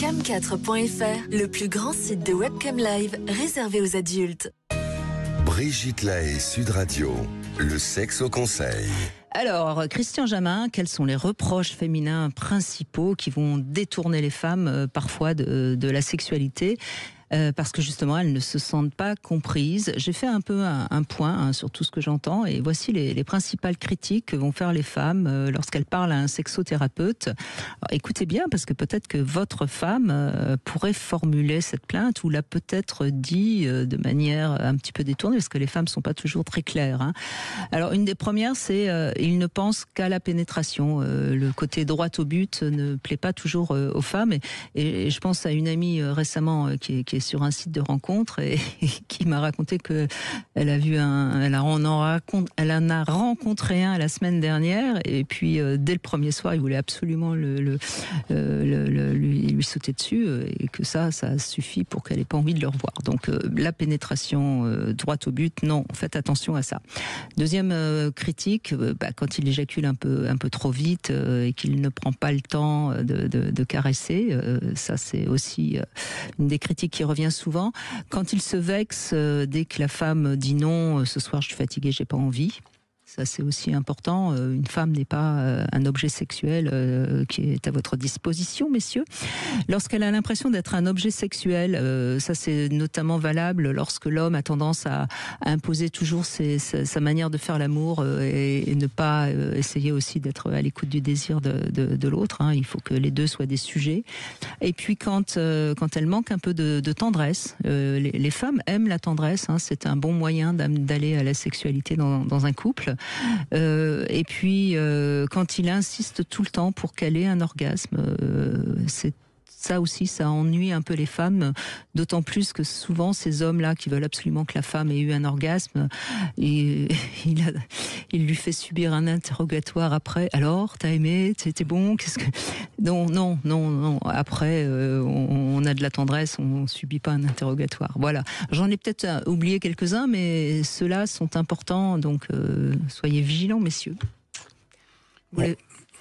Cam4.fr, le plus grand site de webcam live réservé aux adultes. Brigitte Lahaie, Sud Radio, le sexe au conseil. Alors, Christian Jamin, quels sont les reproches féminins principaux qui vont détourner les femmes parfois de la sexualité parce que justement elles ne se sentent pas comprises. J'ai fait un peu un point sur tout ce que j'entends et voici les principales critiques que vont faire les femmes lorsqu'elles parlent à un sexothérapeute. Alors, écoutez bien parce que peut-être que votre femme pourrait formuler cette plainte ou l'a peut-être dit de manière un petit peu détournée parce que les femmes ne sont pas toujours très claires. Hein. Alors une des premières c'est ils ne pensent qu'à la pénétration. Le côté droit au but ne plaît pas toujours aux femmes et je pense à une amie récemment qui est sur un site de rencontre et qui m'a raconté que elle en a rencontré un la semaine dernière et puis dès le premier soir il voulait absolument lui sauter dessus et que ça suffit pour qu'elle ait pas envie de le revoir. Donc la pénétration droite au but, non, faites attention à ça. Deuxième critique, quand il éjacule un peu trop vite et qu'il ne prend pas le temps de caresser, ça c'est aussi une des critiques qui revient souvent. Quand il se vexe dès que la femme dit non, ce soir je suis fatiguée, j'ai pas envie. Ça, c'est aussi important. Une femme n'est pas un objet sexuel qui est à votre disposition, messieurs. Lorsqu'elle a l'impression d'être un objet sexuel, ça c'est notamment valable lorsque l'homme a tendance à imposer toujours sa manière de faire l'amour et ne pas essayer aussi d'être à l'écoute du désir de l'autre. Hein. Il faut que les deux soient des sujets. Et puis quand elle manque un peu de tendresse, les femmes aiment la tendresse. Hein. C'est un bon moyen d'aller à la sexualité dans un couple. Et puis quand il insiste tout le temps pour qu'elle ait un orgasme, c'est ça aussi, ça ennuie un peu les femmes, d'autant plus que souvent ces hommes-là qui veulent absolument que la femme ait eu un orgasme, il lui fait subir un interrogatoire après. Alors, t'as aimé, c'était bon, qu'est-ce que... Non. Après, on a de la tendresse, on subit pas un interrogatoire. Voilà. J'en ai peut-être oublié quelques-uns, mais ceux-là sont importants, donc soyez vigilants, messieurs. Bon.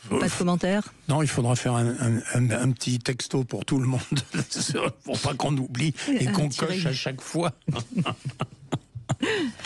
Pas de commentaires ? Non, il faudra faire un petit texto pour tout le monde, pour pas qu'on oublie et qu'on coche à chaque fois.